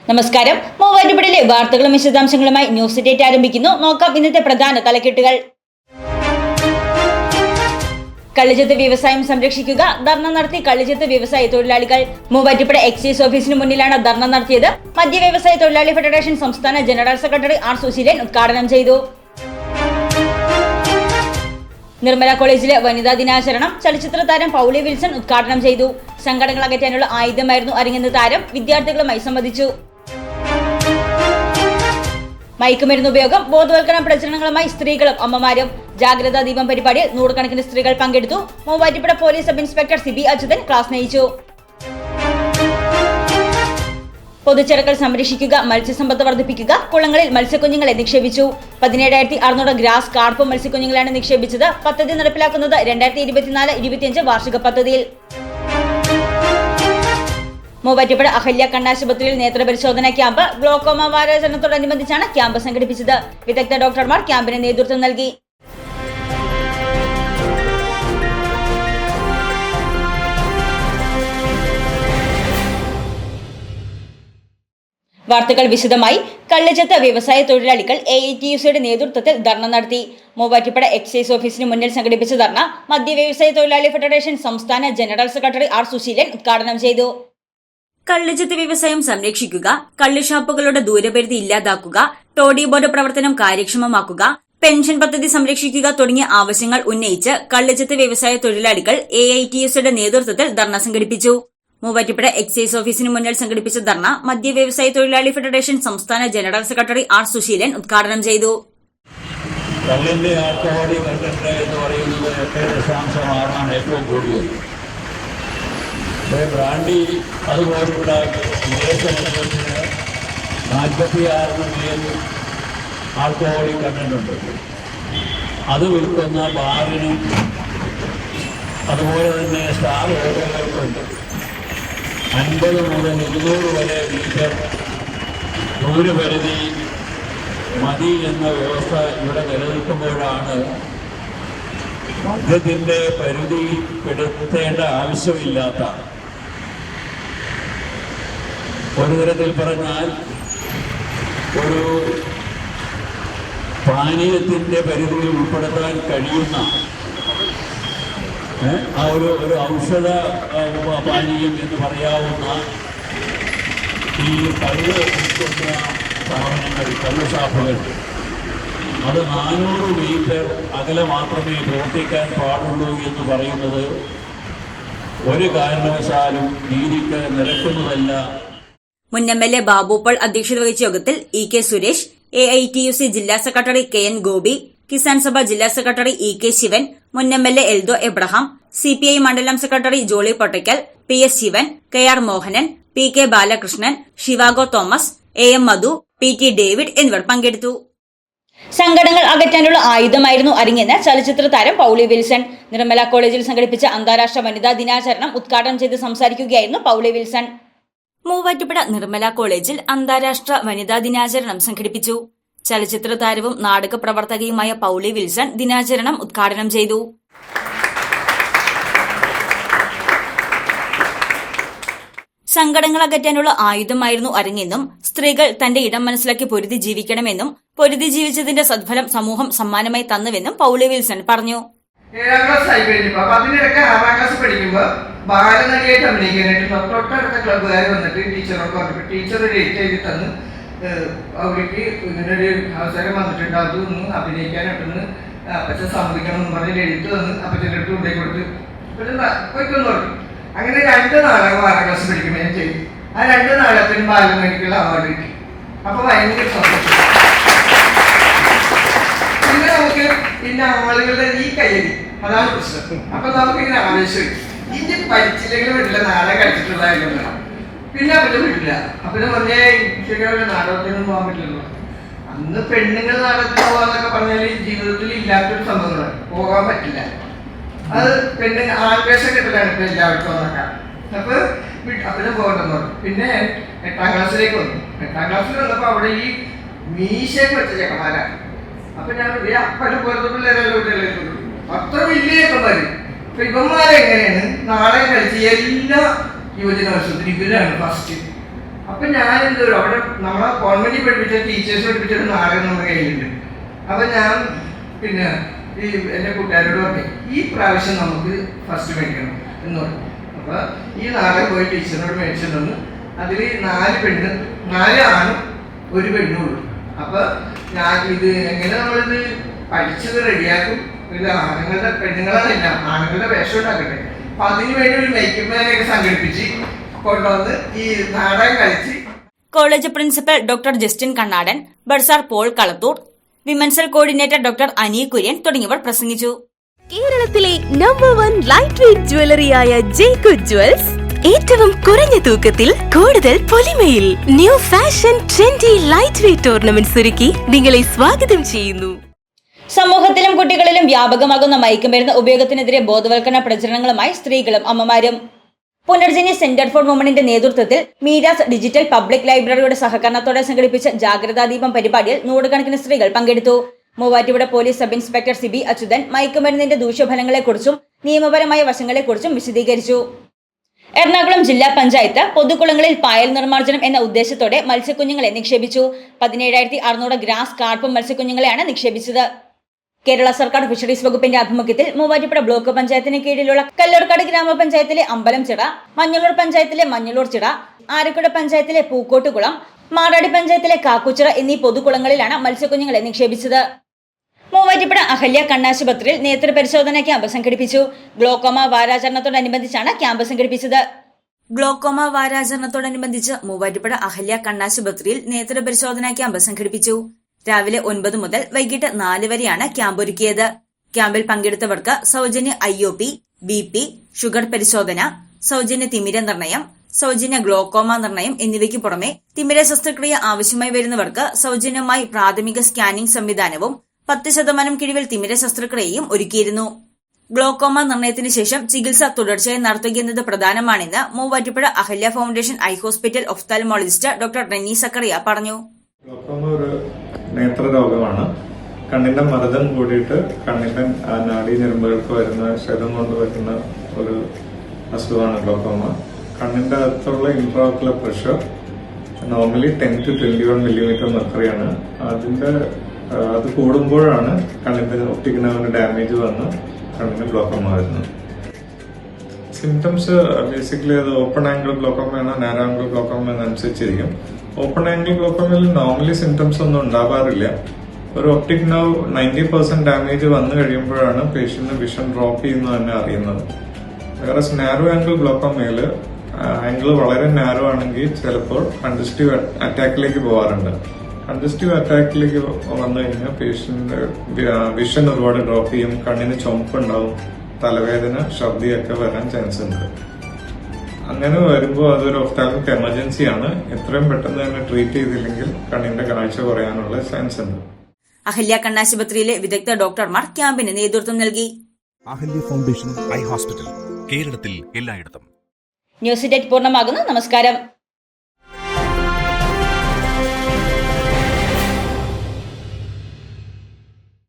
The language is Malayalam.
നമസ്കാരം. മൂവാറ്റുപുഴയിലെ വാർത്തകളും വിശദാംശങ്ങളുമായി ന്യൂസ് ഡേറ്റ് ആരംഭിക്കുന്നു. നോക്കാം ഇന്നത്തെ പ്രധാന തലക്കെട്ടുകൾ. കള്ളിച്ചത്ത് വ്യവസായം സംരക്ഷിക്കുക. ധർണ നടത്തി കള്ളിച്ചത്ത് വ്യവസായ തൊഴിലാളികൾ. മൂവാറ്റുപുഴ എക്സൈസ് ഓഫീസിന് മുന്നിലാണ് ധർണ നടത്തിയത്. മദ്യ വ്യവസായ തൊഴിലാളി ഫെഡറേഷൻ സംസ്ഥാന ജനറൽ സെക്രട്ടറി ആർ സുശീലൻ ഉദ്ഘാടനം ചെയ്തു. നിർമ്മല കോളേജിലെ വനിതാ ദിനാചരണം ചലച്ചിത്ര താരം പൗളി വിൽസൺ ഉദ്ഘാടനം ചെയ്തു. സങ്കടങ്ങൾ അകറ്റാനുള്ള ആയുധമായിരുന്നു അരങ്ങെന്ന് താരം വിദ്യാർത്ഥികളുമായി സംവദിച്ചു. മയക്കുമരുന്ന് ഉപയോഗം ബോധവൽക്കരണ പ്രചരണങ്ങളുമായി സ്ത്രീകളും അമ്മമാരും. ജാഗ്രതാ ദീപം പരിപാടിയിൽ നൂറുകണക്കിന് സ്ത്രീകൾ പങ്കെടുത്തു. Muvattupuzha police sub inspector Sibi Achuthan class നയിച്ചു. പൊതുച്ചെറുകൾ സംരക്ഷിക്കുക. മത്സ്യസമ്പത്ത് വർദ്ധിപ്പിക്കുക. കുളങ്ങളിൽ മത്സ്യക്കുഞ്ഞുങ്ങളെ നിക്ഷേപിച്ചു. 17,600 ഗ്രാസ് കാർപ്പ് മത്സ്യക്കുഞ്ഞുങ്ങളാണ് നിക്ഷേപിച്ചത്. പദ്ധതി നടപ്പിലാക്കുന്നത് 2024-25 വാർഷിക പദ്ധതിയിൽ. മൂവാറ്റുപുഴ അഹല്യ കണ്ണാശുപത്രിയിൽ നേത്രപരിശോധന ക്യാമ്പ്. ഗ്ലോക്കോമ വാരാചരണത്തോടനുബന്ധിച്ചാണ് ക്യാമ്പ് സംഘടിപ്പിച്ചത്. വിദഗ്ധ ഡോക്ടർമാർ ക്യാമ്പിന് നേതൃത്വം നൽകി. വാർത്തകൾ വിശദമായി. കള്ളിച്ചത്ത് വ്യവസായ തൊഴിലാളികൾ AITUCയുടെ നേതൃത്വത്തിൽ ധർണ നടത്തി. മൂവാറ്റുപുഴ എക്സൈസ് ഓഫീസിന് മുന്നിൽ സംഘടിപ്പിച്ച ധർണ മദ്യ വ്യവസായ തൊഴിലാളി ഫെഡറേഷൻ സംസ്ഥാന ജനറൽ സെക്രട്ടറി ആർ സുശീലൻ ഉദ്ഘാടനം ചെയ്തു. കള്ളിച്ചത്ത് വ്യവസായം സംരക്ഷിക്കുക. കള്ളുഷാപ്പുകളുടെ ദൂരപരിധി ഇല്ലാതാക്കുക. ടോഡി ബോർഡ് പ്രവർത്തനം കാര്യക്ഷമമാക്കുക. പെൻഷൻ പദ്ധതി സംരക്ഷിക്കുക തുടങ്ങിയ ആവശ്യങ്ങൾ ഉന്നയിച്ച് കള്ളിച്ചത്ത് വ്യവസായ തൊഴിലാളികൾ AITUCയുടെ നേതൃത്വത്തിൽ ധർണ സംഘടിപ്പിച്ചു. മൂവാറ്റുപുഴ എക്സൈസ് ഓഫീസിന് മുന്നിൽ സംഘടിപ്പിച്ച ധർണ മദ്യ വ്യവസായ തൊഴിലാളി ഫെഡറേഷൻ സംസ്ഥാന ജനറൽ സെക്രട്ടറി ആർ സുശീലൻ ഉദ്ഘാടനം ചെയ്തു. കള്ളിന്റെ ആൽക്കഹോളിക് കണ്ടന്റ് എന്ന് പറയുന്നത് 8.6 ഏറ്റവും കൂടിയത്. ബ്രാൻഡി അതുപോലുള്ള വിദേശ മദ്യത്തിന് 46 മില്യൺ ആൽക്കഹോളിക് കണ്ടന്റ് ഉണ്ട്. അത് വിൽക്കുന്ന ബാറിനും അതുപോലെ തന്നെ സ്റ്റാർ ഹോട്ടലുകൾക്കുണ്ട് 50 മുതൽ 200 വരെ ലിറ്റർ ദൂരപരിധി മതി എന്ന വ്യവസ്ഥ ഇവിടെ നിലനിൽക്കുമ്പോഴാണ് മദ്യത്തിൻ്റെ പരിധിപ്പെടുത്തേണ്ട ആവശ്യമില്ലാത്ത, ഒരു തരത്തിൽ പറഞ്ഞാൽ ഒരു പാനീയത്തിൻ്റെ പരിധിയിൽ ഉൾപ്പെടുത്താൻ കഴിയുന്ന ആ ഒരു ഔഷധ പാനീയം എന്ന് പറയാവുന്ന ഈ കള്ള് വിൽക്കുന്ന സ്ഥാപനങ്ങൾ, കള്ള് ഷാപ്പുകൾ, അത് 400 മീറ്റർ അകലെ മാത്രമേ പ്രവർത്തിക്കാൻ പാടുള്ളൂ എന്ന് പറയുന്നത് ഒരു കാരണവശാലും നീതിക്ക് നിരക്കുന്നതല്ല. മുൻ MLA ബാബു പോൾ അധ്യക്ഷത വഹിച്ച യോഗത്തിൽ EK സുരേഷ്, AITUC ജില്ലാ സെക്രട്ടറി KN ഗോപി, കിസാൻ സഭ ജില്ലാ സെക്രട്ടറി EK ശിവൻ, മുൻ MLA എൽദോ എബ്രഹാം, CPI മണ്ഡലം secretary Jolly Pottackal, PS Sivan, KR Mohanan, PK Balakrishnan, Zhivago Thomas, AM Madhu, PT David എന്നിവർ പങ്കെടുത്തു. സങ്കടങ്ങൾ അകറ്റാനുള്ള ആയുധമായിരുന്നു അരങ്ങെന്ന് ചലച്ചിത്ര താരം പൗളി വിൽസൺ. നിർമ്മല കോളേജിൽ സംഘടിപ്പിച്ച അന്താരാഷ്ട്ര വനിതാ ദിനാചരണം ഉദ്ഘാടനം ചെയ്ത് സംസാരിക്കുകയായിരുന്നു പൗളി വിൽസൺ. മൂവാറ്റുപുഴ നിർമ്മല കോളേജിൽ അന്താരാഷ്ട്ര വനിതാ ദിനാചരണം സംഘടിപ്പിച്ചു. ചലച്ചിത്ര താരവും നാടക പ്രവർത്തകയുമായ പൗളി വിൽസൺ ദിനാചരണം ഉദ്ഘാടനം ചെയ്തു. സങ്കടങ്ങൾ അകറ്റാനുള്ള ആയുധമായിരുന്നു അരങ്ങെന്നും സ്ത്രീകൾ തന്റെ ഇടം മനസ്സിലാക്കി പൊരുതി ജീവിക്കണമെന്നും പൊരുതി ജീവിച്ചതിന്റെ സദ്ഫലം സമൂഹം സമ്മാനമായി തന്നുവെന്നും പൗളി വിൽസൺ പറഞ്ഞു. 7ാം ക്ലാസ് ആയി കഴിഞ്ഞപ്പോൾ അപ്പൊ അതിനിടയ്ക്ക് 6ാം ക്ലാസ് പഠിക്കുമ്പോൾ ബാലനടിയായിട്ട് അഭിനയിക്കാനായിട്ട് തൊട്ടടുത്ത ക്ലബ്ബുകാർ വന്നിട്ട് ടീച്ചറൊക്കെ വന്നിട്ട് ടീച്ചർ ഡേറ്റ് എഴുതി തന്ന് അവർക്ക് ഇങ്ങനെ ഒരു അവസരം വന്നിട്ടുണ്ട്, അതൊന്ന് അഭിനയിക്കാനായിട്ടൊന്ന് അപ്പച്ചൻ സമ്മതിക്കണം എന്ന് പറഞ്ഞ് എഴുത്ത് തന്ന് അപ്പച്ചൻ്റെ അടുത്ത് കൊണ്ടേ കൊടുത്ത് പോയിക്കൊന്നു പറഞ്ഞു. അങ്ങനെ 2 നാടകം 6ാം ക്ലാസ് പഠിക്കുമ്പോൾ ഞാൻ ചെയ്തു. ആ 2 നാടകത്തിനും ബാലനടിക്കുള്ള അവാർഡ് കിട്ടി. അപ്പൊ ഭയങ്കര സന്തോഷം. പിന്നെ ആളുകളുടെ ഈ കയ്യടി, അതാണ് പ്രശ്നം. അപ്പൊ നമുക്കിങ്ങനെ ആവേശം ഇനി പഠിച്ചില്ലെങ്കിൽ വീട്ടിലെ നാടകം കളിച്ചിട്ടുള്ളതായാലും വേണം. പിന്നെ അവരുടെ വീട്ടില്ല. അപ്പനും പറഞ്ഞേ ശരിയാവില്ല, നാടകത്തിനൊന്നും പോകാൻ പറ്റില്ലല്ലോ. അന്ന് പെണ്ണുങ്ങൾ നാടകത്തിന് പോകാന്നൊക്കെ പറഞ്ഞാൽ ജീവിതത്തിൽ ഇല്ലാത്തൊരു സംഭവങ്ങളാണ്, പോകാൻ പറ്റില്ല. അത് ആവേശം കിട്ടലാണ് ഇപ്പൊ എല്ലാവർക്കും വന്നേക്കാം. അപ്പൊ അപ്പനും പോകണ്ടെന്ന് പറഞ്ഞു. പിന്നെ 8ാം ക്ലാസ്സിലേക്ക് വന്നു. 8ാം ക്ലാസ്സിൽ വന്നപ്പോ അവിടെ ഈ മീശയൊക്കെ വെച്ച ചെക്കന്മാരാണ്. അപ്പൊ ഞാൻ അപ്പനും പോലത്തെ പിള്ളേരെല്ലാം വീട്ടിലേക്ക് അത്ര വലിയ ചെക്കന്മാര്. അപ്പൊ ഇവന്മാരെങ്ങനെയാണ് നാടകം കളിച്ച് എല്ലാ യുവജനോത്സവത്തിന് ഇവരാണ് ഫസ്റ്റ്. അപ്പൊ ഞാൻ എന്തോ അവിടെ നമ്മളെ ഗവൺമെന്റിൽ പഠിപ്പിച്ച ടീച്ചേഴ്സ് പഠിപ്പിച്ച ഒരു നാടകം നമ്മുടെ കയ്യിലുണ്ട്. അപ്പൊ ഞാൻ പിന്നെ ഈ എന്റെ കൂട്ടുകാരോട് പറഞ്ഞു, ഈ പ്രാവശ്യം നമുക്ക് ഫസ്റ്റ് മേടിക്കണം എന്ന് പറഞ്ഞു. അപ്പൊ ഈ നാടകം പോയി ടീച്ചറിനോട് മേടിച്ചു തന്നു. അതിൽ 4 പെണ്ണ് 4 ആണും 1 പെണ്ണും ഉള്ളൂ. അപ്പൊ ഞാൻ ഇത് എങ്ങനെ നമ്മളിത് പഠിച്ചത് റെഡിയാക്കും, ഇത് ആണുങ്ങളുടെ പെണ്ണുങ്ങളാണില്ല, ആണുങ്ങളുടെ വേഷം ഉണ്ടാക്കട്ടെ. അപ്പൊ അതിനു വേണ്ടി ഒരു മേക്കപ്പ് മാനെയൊക്കെ സംഘടിപ്പിച്ച് കൊണ്ടുവന്ന് ഈ നാടകം കളിച്ച് college principal doctor Justin Kannadan, bursar Paul Kalathur, women's cell coordinator doctor Ani Kurian തുടങ്ങിയവർ പ്രസംഗിച്ചു. കേരളത്തിലെ നമ്പർ 1 ലൈറ്റ് വെയ്റ്റ് ജ്വല്ലറിയായ ജേക്കബ് ജ്വൽസ് ഏറ്റവും കുറഞ്ഞ തൂക്കത്തിൽ കൂടുതൽ പൊലിമയിൽ new fashion trendy light weight tournaments ഒരുക്കി നിങ്ങളെ സ്വാഗതം ചെയ്യുന്നു. സമൂഹത്തിലും കുട്ടികളിലും വ്യാപകമാകുന്ന മയക്കുമരുന്ന് ഉപയോഗത്തിനെതിരെ ബോധവൽക്കരണ പ്രചരണങ്ങളുമായി സ്ത്രീകളും അമ്മമാരും. പുനർജനി സെന്റർ ഫോർ വുമണിന്റെ നേതൃത്വത്തിൽ മീരാസ് ഡിജിറ്റൽ പബ്ലിക് ലൈബ്രറിയുടെ സഹകരണത്തോടെ സംഘടിപ്പിച്ച ജാഗ്രതാ ദീപം പരിപാടിയിൽ നൂറുകണക്കിന് സ്ത്രീകൾ പങ്കെടുത്തു. Muvattupuzha police sub inspector Sibi Achuthan മയക്കുമരുന്നിന്റെ ദൂഷ്യഫലങ്ങളെക്കുറിച്ചും നിയമപരമായ വശങ്ങളെക്കുറിച്ചും വിശദീകരിച്ചു. എറണാകുളം ജില്ലാ പഞ്ചായത്ത് പൊതുകുളങ്ങളിൽ പായൽ നിർമ്മാർജ്ജനം എന്ന ഉദ്ദേശത്തോടെ മത്സ്യക്കുഞ്ഞുങ്ങളെ നിക്ഷേപിച്ചു. 17,600 ഗ്രാസ് കാർപ്പ് മത്സ്യക്കുഞ്ഞുങ്ങളെയാണ് നിക്ഷേപിച്ചത്. കേരള സർക്കാർ ഫിഷറീസ് വകുപ്പിന്റെ ആഭിമുഖ്യത്തിൽ മൂവാറ്റുപുഴ ബ്ലോക്ക് പഞ്ചായത്തിന് കീഴിലുള്ള കല്ലൂർക്കാട് ഗ്രാമപഞ്ചായത്തിലെ അമ്പലംചിറ, മഞ്ഞളൂർ പഞ്ചായത്തിലെ മഞ്ഞളൂർ ചിറ, ആരക്കുട പഞ്ചായത്തിലെ പൂക്കോട്ടുകുളം, മാറാടി പഞ്ചായത്തിലെ കാക്കുച്ചിറ എന്നീ പൊതുകുളങ്ങളിലാണ് മത്സ്യക്കുഞ്ഞുങ്ങളെ നിക്ഷേപിച്ചത്. മൂവാറ്റുപുഴ അഹല്യ കണ്ണാശുപത്രിയിൽ നേത്രപരിശോധന ക്യാമ്പ് സംഘടിപ്പിച്ചു. ഗ്ലോക്കോമ വാരാചരണത്തോടനുബന്ധിച്ചാണ് ക്യാമ്പ് സംഘടിപ്പിച്ചത്. ഗ്ലോക്കോമ വാരാചരണത്തോടനുബന്ധിച്ച് മൂവാറ്റുപുഴ അഹല്യ കണ്ണാശുപത്രിയിൽ നേത്രപരിശോധന ക്യാമ്പ് സംഘടിപ്പിച്ചു. രാവിലെ 9 മുതൽ വൈകിട്ട് 4 വരെയാണ് ക്യാമ്പ് ഒരുക്കിയത്. ക്യാമ്പിൽ പങ്കെടുത്തവർക്ക് സൗജന്യ IOP, BP, ഷുഗർ പരിശോധന, സൗജന്യ തിമിര നിർണയം, സൗജന്യ ഗ്ലോക്കോമ നിർണയം എന്നിവയ്ക്ക് പുറമെ തിമിര ശസ്ത്രക്രിയ ആവശ്യമായി വരുന്നവർക്ക് സൗജന്യമായി പ്രാഥമിക സ്കാനിംഗ് സംവിധാനവും 10% കിഴിവിൽ തിമിര ശസ്ത്രക്രിയയും ഒരുക്കിയിരുന്നു. ഗ്ലോക്കോമ നിർണയത്തിന് ശേഷം ചികിത്സ തുടർച്ചയായി നടത്തുകയെന്നത് പ്രധാനമാണെന്ന് Muvattupuzha Ahalya foundation eye hospital ophthalmologist doctor Renny Zachariah പറഞ്ഞു. ഗ്ലോക്കോമ ഒരു നേത്രരോഗമാണ്. കണ്ണിന്റെ മർദ്ദം കൂടിയിട്ട് കണ്ണിന്റെ നാഡീഞരമ്പുകൾക്ക് വരുന്ന ക്ഷതം കൊണ്ട് വരുന്ന ഒരു അസുഖമാണ് ഗ്ലോക്കോമ. കണ്ണിന്റെ അകത്തുള്ള ഇൻട്രാഓക്കുലർ പ്രഷർ നോർമലി 10 to 21 മില്ലിമീറ്റർ മെർക്കറിയാണ്. അത് കൂടുമ്പോഴാണ് കണ്ണിന്റെ ഒപ്റ്റിക് നെർവിന് ഡാമേജ് വന്ന് കണ്ണിന് ഗ്ലോക്കോമ വരുന്നത്. സിംറ്റംസ് ബേസിക്കലി അത് ഓപ്പൺ ആംഗിൾ ഗ്ലോക്കോമയാണോ നാരോ ആംഗിൾ ഗ്ലോക്കോമ എന്നനുസരിച്ചിരിക്കും. ഓപ്പൺ ആംഗിൾ ഗ്ലോക്കോമയിൽ നോർമലി സിംറ്റംസ് ഒന്നും ഉണ്ടാവാറില്ല. ഒരു ഒപ്റ്റിക് നെർവ് 90% ഡാമേജ് വന്നു കഴിയുമ്പോഴാണ് പേഷ്യന്റിന് വിഷൻ ഡ്രോപ്പ് ചെയ്യുന്നത് തന്നെ അറിയുന്നത്. വേറെ നാരോ ആംഗിൾ ഗ്ലോക്കോമയിൽ ആംഗിൾ വളരെ നാരോ ആണെങ്കിൽ ചിലപ്പോൾ കൺജസ്റ്റീവ് അറ്റാക്കിലേക്ക് പോകാറുണ്ട്. കൺജസ്റ്റീവ് അറ്റാക്കിലേക്ക് വന്നു കഴിഞ്ഞാൽ പേഷ്യന്റ് വിഷൻ ഒരുപാട് ഡ്രോപ്പ് ചെയ്യും, കണ്ണിന് ചുമപ്പുണ്ടാവും, തലവേദന, ഛർദിയൊക്കെ വരാൻ ചാൻസ് ഉണ്ട്. അങ്ങനെ വരുമ്പോൾ അതൊരു ഒഫ്താൽമിക് എമർജൻസിയാണ്. എത്രയും പെട്ടെന്ന് തന്നെ ട്രീറ്റ് ചെയ്തില്ലെങ്കിൽ കണ്ണിന്റെ കാഴ്ച കുറയാനുള്ള ചാൻസ് ഉണ്ട്. അഹല്യ കണ്ണാശുപത്രിയിലെ വിദഗ്ധ ഡോക്ടർമാർ ക്യാമ്പിന് നേതൃത്വം നൽകി. അഹല്യ ഫൗണ്ടേഷൻ ഐ ഹോസ്പിറ്റൽ, കേരളത്തിൽ എല്ലായിടത്തും. ന്യൂസ് ഡേറ്റ് പൂർണ്ണമാകുന്നു. നമസ്കാരം.